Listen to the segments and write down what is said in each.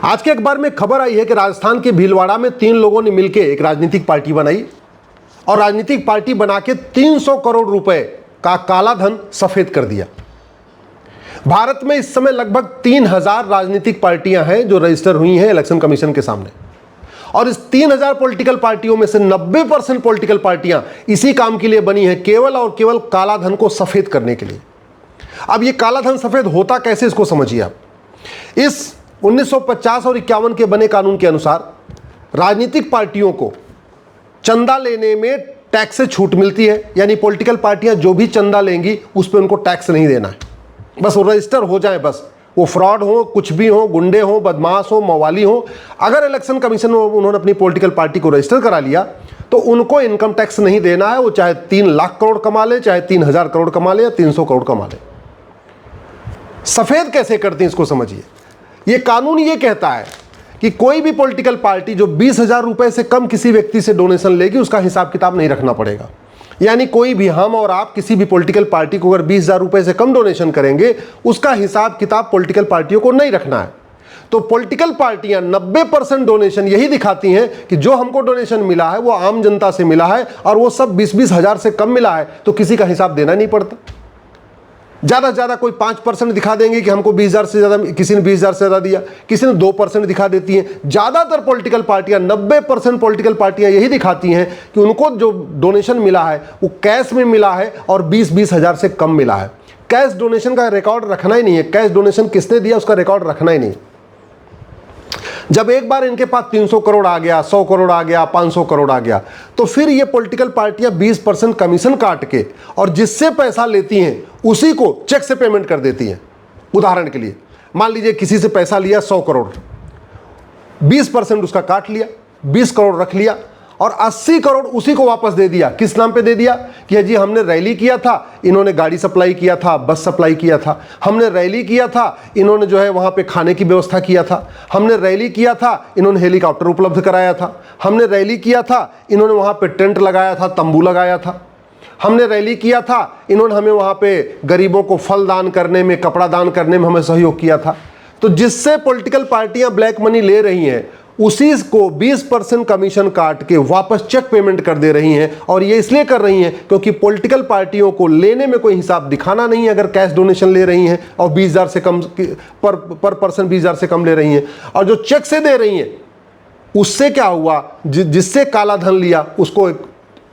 आज के अखबार में खबर आई है कि राजस्थान के भीलवाड़ा में 3 लोगों ने मिलकर एक राजनीतिक पार्टी बनाई और राजनीतिक पार्टी बना के 300 करोड़ रुपए का काला धन सफेद कर दिया। भारत में इस समय लगभग 3000 राजनीतिक पार्टियां हैं जो रजिस्टर हुई हैं इलेक्शन कमीशन के सामने, और इस 3000 पॉलिटिकल पार्टियों में से 90% पॉलिटिकल पार्टियां इसी काम के लिए बनी हैं, केवल और केवल काला धन को सफेद करने के लिए। अब ये काला धन सफेद होता कैसे, इसको समझिए आप। इस 1950 और 51 के बने कानून के अनुसार राजनीतिक पार्टियों को चंदा लेने में टैक्स से छूट मिलती है, यानी पॉलिटिकल पार्टियां जो भी चंदा लेंगी उस पर उनको टैक्स नहीं देना है, बस वो रजिस्टर हो जाए, बस वो फ्रॉड हो, कुछ भी हो, गुंडे हो, बदमाश हो, मवाली हो। अगर इलेक्शन कमीशन में उन्होंने अपनी पॉलिटिकल पार्टी को रजिस्टर करा लिया तो उनको इनकम टैक्स नहीं देना है, वो चाहे 3 लाख करोड़ कमा ले, चाहे 3000 करोड़ कमा ले या 300 करोड़ कमा ले। सफेद कैसे करते हैं इसको समझिए। ये कानून ये कहता है कि कोई भी पॉलिटिकल पार्टी जो 20,000 रुपए से कम किसी व्यक्ति से डोनेशन लेगी उसका हिसाब किताब नहीं रखना पड़ेगा। यानी कोई भी, हम और आप किसी भी पॉलिटिकल पार्टी को अगर 20,000 रुपए से कम डोनेशन करेंगे उसका हिसाब किताब पॉलिटिकल पार्टियों को नहीं रखना है। तो पॉलिटिकल पार्टियां 90% डोनेशन यही दिखाती हैं कि जो हमको डोनेशन मिला है वो आम जनता से मिला है और वो सब 20-20 हजार से कम मिला है, तो किसी का हिसाब देना नहीं पड़ता। ज़्यादा से ज़्यादा कोई 5% दिखा देंगे कि हमको 20,000 से ज़्यादा, किसी ने 20,000 से ज़्यादा दिया, किसी ने 2% दिखा देती हैं। ज़्यादातर पॉलिटिकल पार्टियां, 90% पॉलिटिकल पार्टियां यही दिखाती हैं कि उनको जो डोनेशन मिला है वो कैश में मिला है और 20-20 हजार से कम मिला है। कैश डोनेशन का रिकॉर्ड रखना ही नहीं है, कैश डोनेशन किसने दिया उसका रिकॉर्ड रखना ही नहीं। जब एक बार इनके पास 300 करोड़ आ गया, 100 करोड़ आ गया, 500 करोड़ आ गया, तो फिर ये पॉलिटिकल पार्टियां 20% कमीशन काट के और जिससे पैसा लेती हैं उसी को चेक से पेमेंट कर देती हैं। उदाहरण के लिए मान लीजिए किसी से पैसा लिया 100 करोड़, 20% उसका काट लिया, 20 करोड़ रख लिया और 80 करोड़ उसी को वापस दे दिया। किस नाम पे दे दिया कि जी हमने रैली किया था, इन्होंने गाड़ी सप्लाई किया था, बस सप्लाई किया था, हमने रैली किया था, इन्होंने जो है वहाँ पे खाने की व्यवस्था किया था, हमने रैली किया था, इन्होंने हेलीकॉप्टर उपलब्ध कराया था, हमने रैली किया था, इन्होंने वहाँ पे टेंट लगाया था, तंबू लगाया था, हमने रैली किया था, इन्होंने हमें वहाँ पे गरीबों को फल दान करने में, कपड़ा दान करने में हमें सहयोग किया था। तो जिससे पॉलिटिकल पार्टियां ब्लैक मनी ले रही हैं उसी को 20% कमीशन काट के वापस चेक पेमेंट कर दे रही हैं। और ये इसलिए कर रही हैं क्योंकि पॉलिटिकल पार्टियों को लेने में कोई हिसाब दिखाना नहीं है अगर कैश डोनेशन ले रही हैं और 20,000 से कम पर पर्सन 20,000 से कम ले रही हैं। और जो चेक से दे रही हैं उससे क्या हुआ, जिससे काला धन लिया उसको एक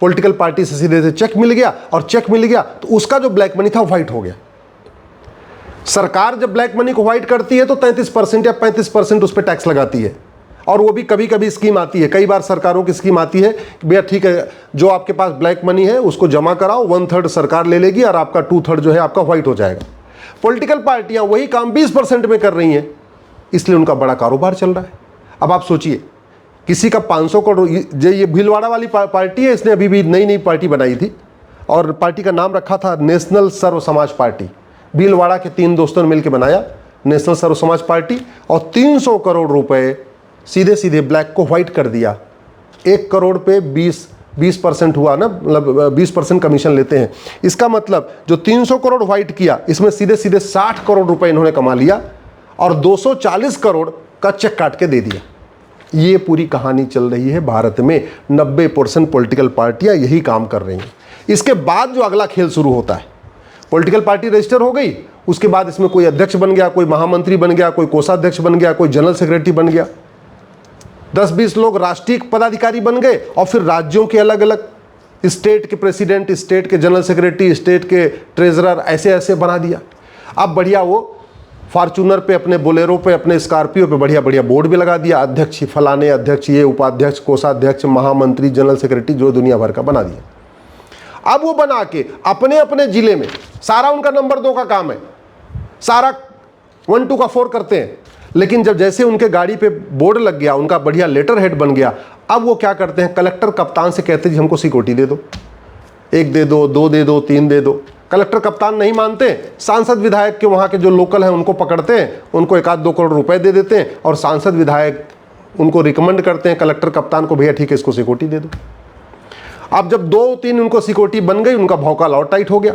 पॉलिटिकल पार्टी से सीधे से चेक मिल गया और चेक मिल गया तो उसका जो ब्लैक मनी था व्हाइट हो गया। सरकार जब ब्लैक मनी को व्हाइट करती है तो 33% या 35% उस पर टैक्स लगाती है। और वो भी कभी कभी स्कीम आती है, कई बार सरकारों की स्कीम आती है कि भैया ठीक है जो आपके पास ब्लैक मनी है उसको जमा कराओ, 1/3 सरकार ले लेगी और आपका 2/3 जो है आपका व्हाइट हो जाएगा। पॉलिटिकल पार्टियां वही काम 20% में कर रही हैं, इसलिए उनका बड़ा कारोबार चल रहा है। अब आप सोचिए किसी का 500 करोड़, ये भीलवाड़ा वाली पार्टी है, इसने अभी भी नई पार्टी बनाई थी और पार्टी का नाम रखा था नेशनल सर्व समाज पार्टी। भीलवाड़ा के 3 दोस्तों ने मिलकर बनाया नेशनल सर्व समाज पार्टी और 300 करोड़ रुपए सीधे सीधे ब्लैक को व्हाइट कर दिया। 1 करोड़ पे 20% हुआ ना, मतलब 20% कमीशन लेते हैं। इसका मतलब जो 300 करोड़ व्हाइट किया इसमें सीधे सीधे 60 करोड़ रुपए इन्होंने कमा लिया और 240 करोड़ का चेक काट के दे दिया। ये पूरी कहानी चल रही है भारत में। 90% पॉलिटिकल पार्टियां यही काम कर रही हैं। इसके बाद जो अगला खेल शुरू होता है, पॉलिटिकल पार्टी रजिस्टर हो गई, उसके बाद इसमें कोई अध्यक्ष बन गया, कोई महामंत्री बन गया, कोई कोषाध्यक्ष बन गया, कोई जनरल सेक्रेटरी बन गया, 10-20 लोग राष्ट्रीय पदाधिकारी बन गए और फिर राज्यों के अलग अलग स्टेट के प्रेसिडेंट, स्टेट के जनरल सेक्रेटरी, स्टेट के ट्रेजरर ऐसे ऐसे बना दिया। अब बढ़िया वो फॉर्चूनर पे, अपने बोलेरो पे, अपने स्कॉर्पियो पे बढ़िया बढ़िया बोर्ड भी लगा दिया, अध्यक्ष फलाने अध्यक्ष, ये उपाध्यक्ष, कोषाध्यक्ष, महामंत्री, जनरल सेक्रेटरी, जो दुनिया भर का बना दिया। अब वो बना के अपने अपने जिले में सारा उनका नंबर 2 का काम है, सारा 1 2 का 4 करते हैं। लेकिन जब जैसे उनके गाड़ी पे बोर्ड लग गया, उनका बढ़िया लेटर हेड बन गया, अब वो क्या करते हैं, कलेक्टर कप्तान से कहते हैं जी हमको सिक्योरिटी दे दो, 1 दे दो, 2 दे दो, 3 दे दो। कलेक्टर कप्तान नहीं मानते, सांसद विधायक के वहाँ के जो लोकल हैं उनको पकड़ते हैं, उनको 1-2 करोड़ रुपए दे देते हैं और सांसद विधायक उनको रिकमेंड करते हैं कलेक्टर कप्तान को, भैया ठीक है इसको सिक्योरिटी दे दो। अब जब 2-3 उनको सिक्योरिटी बन गई, उनका भौकाल और टाइट हो गया।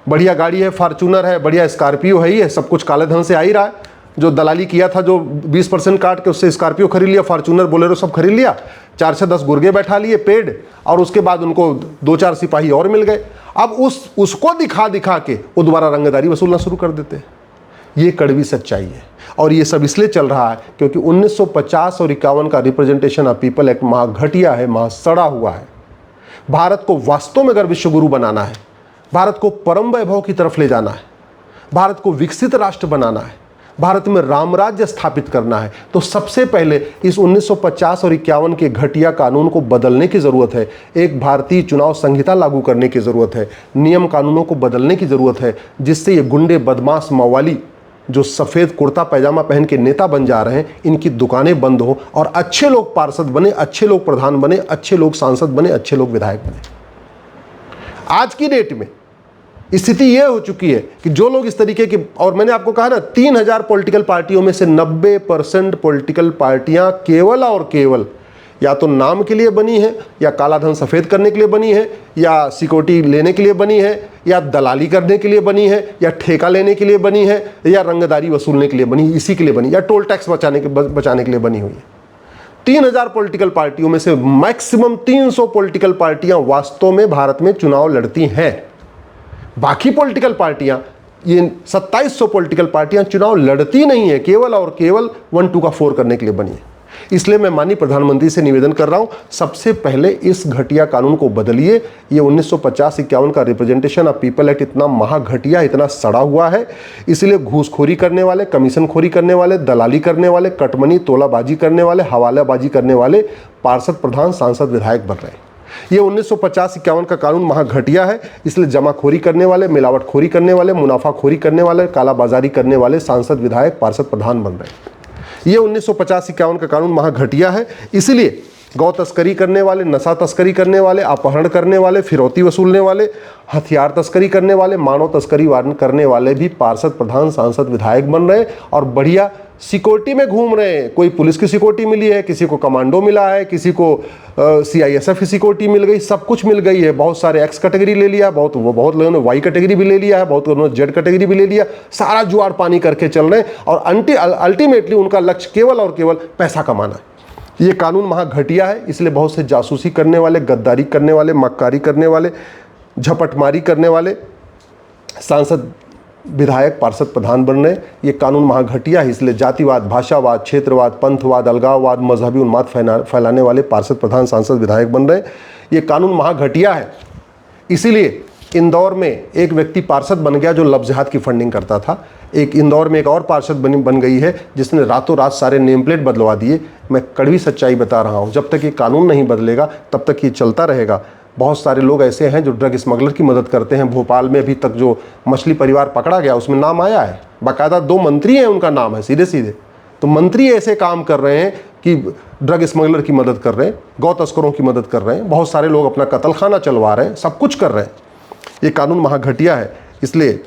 बढ़िया गाड़ी है, फॉर्चूनर है, बढ़िया स्कॉर्पियो है, ये सब कुछ काले धन से आ ही रहा है। जो दलाली किया था, जो 20% काट के उससे स्कॉर्पियो खरीद लिया, फॉर्च्यूनर बोलेरो सब खरीद लिया, 4 से 10 गुर्गे बैठा लिए पेड, और उसके बाद उनको 2-4 सिपाही और मिल गए। अब उसको दिखा दिखा के वो दोबारा रंगदारी वसूलना शुरू कर देते हैं। ये कड़वी सच्चाई है, और ये सब इसलिए चल रहा है क्योंकि 1950 और 51 का रिप्रेजेंटेशन ऑफ पीपल एक्ट महा घटिया है, महा सड़ा हुआ है। भारत को वास्तव में अगर विश्वगुरु बनाना है, भारत को परम वैभव की तरफ ले जाना है, भारत को विकसित राष्ट्र बनाना है, भारत में रामराज्य स्थापित करना है, तो सबसे पहले इस 1950 और 51 के घटिया कानून को बदलने की ज़रूरत है। एक भारतीय चुनाव संहिता लागू करने की ज़रूरत है, नियम कानूनों को बदलने की ज़रूरत है, जिससे ये गुंडे, बदमाश, मवाली जो सफ़ेद कुर्ता पैजामा पहन के नेता बन जा रहे हैं, इनकी दुकानें बंद हो और अच्छे लोग पार्षद बने, अच्छे लोग प्रधान बने, अच्छे लोग सांसद बने, अच्छे लोग विधायक बने। आज की डेट में स्थिति यह हो चुकी है कि जो लोग इस तरीके की, और मैंने आपको कहा ना 3000 पॉलिटिकल पार्टियों में से 90% पॉलिटिकल पार्टियां केवल और केवल या तो नाम के लिए बनी है, या काला धन सफ़ेद करने के लिए बनी है, या सिक्योरिटी लेने के लिए बनी है, या दलाली करने के लिए बनी है, या ठेका लेने के लिए बनी है, या रंगदारी वसूलने के लिए बनी, इसी के लिए बनी, या टोल टैक्स बचाने के लिए बनी हुई है। 3000 पॉलिटिकल पार्टियों में से मैक्सिमम 300 पॉलिटिकल पार्टियां वास्तव में भारत में चुनाव लड़ती हैं। बाकी पॉलिटिकल पार्टियां, ये 2700 पॉलिटिकल पार्टियां चुनाव लड़ती नहीं है, केवल और केवल 1, 2 का 4 करने के लिए बनी है। इसलिए मैं माननीय प्रधानमंत्री से निवेदन कर रहा हूं, सबसे पहले इस घटिया कानून को बदलिए। ये 1950-51 का रिप्रेजेंटेशन ऑफ पीपल एक्ट इतना महाघटिया, इतना सड़ा हुआ है, इसलिए घूसखोरी करने वाले, कमीशनखोरी करने वाले, दलाली करने वाले, कटमनी तोलाबाजी करने वाले, हवालाबाजी करने वाले पार्षद, प्रधान, सांसद, विधायक बन रहे हैं। ये 1950-51 का कानून महाघटिया है, इसलिए जमाखोरी करने वाले, मिलावटखोरी करने वाले, मुनाफाखोरी करने वाले, कालाबाजारी करने वाले सांसद, विधायक, पार्षद, प्रधान बन रहे हैं। ये 1950-51 का कानून महाघटिया है, इसलिए गौ तस्करी करने वाले, नशा तस्करी करने वाले, अपहरण करने वाले, फिरौती वसूलने वाले, हथियार तस्करी करने वाले, मानव तस्करी करने वाले भी पार्षद, प्रधान, सांसद, विधायक बन रहे हैं और बढ़िया सिक्योरिटी में घूम रहे हैं। कोई पुलिस की सिक्योरिटी मिली है, किसी को कमांडो मिला है, किसी को CISF की सिक्योरिटी मिल गई, सब कुछ मिल गई है। बहुत सारे X कैटेगरी ले लिया, बहुत लोगों ने Y कैटेगरी भी ले लिया है, बहुत लोगों ने Z कैटेगरी भी ले लिया। सारा जुआर पानी करके चल रहे हैं और अल्टीमेटली उनका लक्ष्य केवल और केवल पैसा कमाना है। ये कानून महाघटिया है, इसलिए बहुत से जासूसी करने वाले, गद्दारी करने वाले, मक्कारी करने वाले, झपटमारी करने वाले सांसद, विधायक, पार्षद, प्रधान बन रहे। ये कानून महाघटिया है, इसलिए जातिवाद, भाषावाद, क्षेत्रवाद, पंथवाद, अलगाववाद, मजहबी उन्माद फैलाने वाले पार्षद, प्रधान, सांसद, विधायक बन रहे। ये कानून महाघटिया है, इसीलिए इंदौर में एक व्यक्ति पार्षद बन गया जो लव जिहाद की फंडिंग करता था। एक इंदौर में एक और पार्षद बन गई है जिसने रातों रात सारे नेम प्लेट बदलवा दिए। मैं कड़वी सच्चाई बता रहा हूँ, जब तक ये कानून नहीं बदलेगा तब तक ये चलता रहेगा। बहुत सारे लोग ऐसे हैं जो ड्रग स्मगलर की मदद करते हैं। भोपाल में अभी तक जो मछली परिवार पकड़ा गया उसमें नाम आया है, बाकायदा 2 मंत्री हैं, उनका नाम है सीधे सीधे। तो मंत्री ऐसे काम कर रहे हैं कि ड्रग स्मगलर की मदद कर रहे हैं, गौ तस्करों की मदद कर रहे हैं, बहुत सारे लोग अपना कत्लखाना चलवा रहे हैं, सब कुछ कर रहे हैं। ये कानून महाघटिया है, इसलिए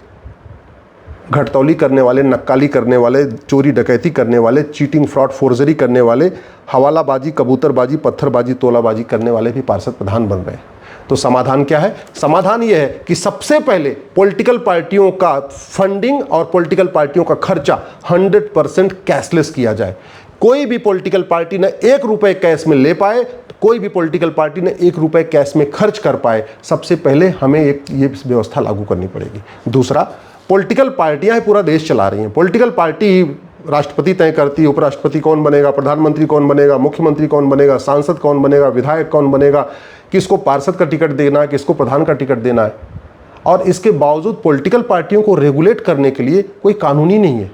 घटतौली करने वाले, नक्काली करने वाले, चोरी डकैती करने वाले, चीटिंग, फ्रॉड, फोर्जरी करने वाले, हवालाबाजी, कबूतरबाजी, पत्थरबाजी, तोलाबाजी करने वाले भी पार्षद, प्रधान बन रहे हैं। तो समाधान क्या है? समाधान यह है कि सबसे पहले पॉलिटिकल पार्टियों का फंडिंग और पॉलिटिकल पार्टियों का खर्चा 100% कैशलेस किया जाए। कोई भी पॉलिटिकल पार्टी न 1 रुपये कैश में ले पाए, कोई भी पॉलिटिकल पार्टी ने 1 रुपये कैश में खर्च कर पाए, सबसे पहले हमें ये व्यवस्था लागू करनी पड़ेगी। दूसरा, पॉलिटिकल पार्टियां पूरा देश चला रही हैं। पॉलिटिकल पार्टी राष्ट्रपति तय करती है, उपराष्ट्रपति कौन बनेगा, प्रधानमंत्री कौन बनेगा, मुख्यमंत्री कौन बनेगा, सांसद कौन बनेगा, विधायक कौन बनेगा, किसको पार्षद का टिकट देना है, किसको प्रधान का टिकट देना है। और इसके बावजूद पॉलिटिकल पार्टियों को रेगुलेट करने के लिए कोई कानून ही नहीं है।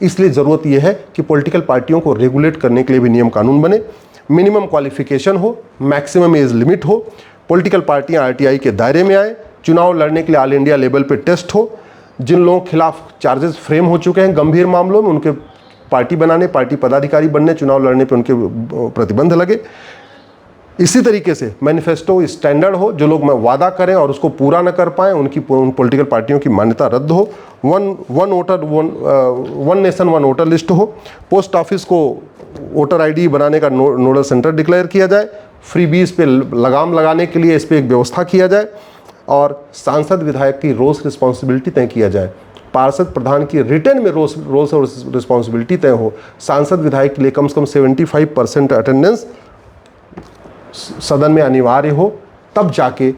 इसलिए ज़रूरत यह है कि पॉलिटिकल पार्टियों को रेगुलेट करने के लिए भी नियम कानून बने, मिनिमम क्वालिफिकेशन हो, मैक्सिमम एज लिमिट हो, पॉलिटिकल पार्टियां RTI के दायरे में आए, चुनाव लड़ने के लिए ऑल इंडिया लेवल पे टेस्ट हो, जिन लोगों के खिलाफ चार्जेस फ्रेम हो चुके हैं गंभीर मामलों में, उनके पार्टी बनाने, पार्टी पदाधिकारी बनने, चुनाव लड़ने पे उनके प्रतिबंध लगे। इसी तरीके से मैनिफेस्टो स्टैंडर्ड हो, जो लोग वादा करें और उसको पूरा न कर पाएँ उनकी पॉलिटिकल पार्टियों की मान्यता रद्द हो, one nation one voter list हो, पोस्ट ऑफिस को वोटर ID बनाने का नोडल सेंटर डिक्लेयर किया जाए, फ्रीबीज पे लगाम लगाने के लिए इस पर एक व्यवस्था किया जाए और सांसद विधायक की रोज रिस्पॉन्सिबिलिटी तय किया जाए। पार्षद प्रधान की रिटर्न में रोल्स और रिस्पॉन्सिबिलिटी तय हो, सांसद विधायक के लिए कम से कम 75% अटेंडेंस सदन में अनिवार्य हो, तब जाके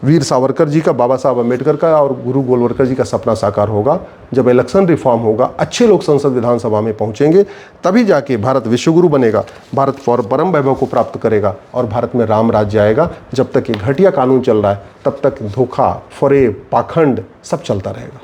वीर सावरकर जी का, बाबा साहब अम्बेडकर का और गुरु गोलवलकर जी का सपना साकार होगा। जब इलेक्शन रिफॉर्म होगा, अच्छे लोग संसद विधानसभा में पहुंचेंगे, तभी जाके भारत विश्वगुरु बनेगा, भारत परम वैभव को प्राप्त करेगा और भारत में राम राज्य आएगा। जब तक ये घटिया कानून चल रहा है, तब तक धोखा, फरेब, पाखंड सब चलता रहेगा।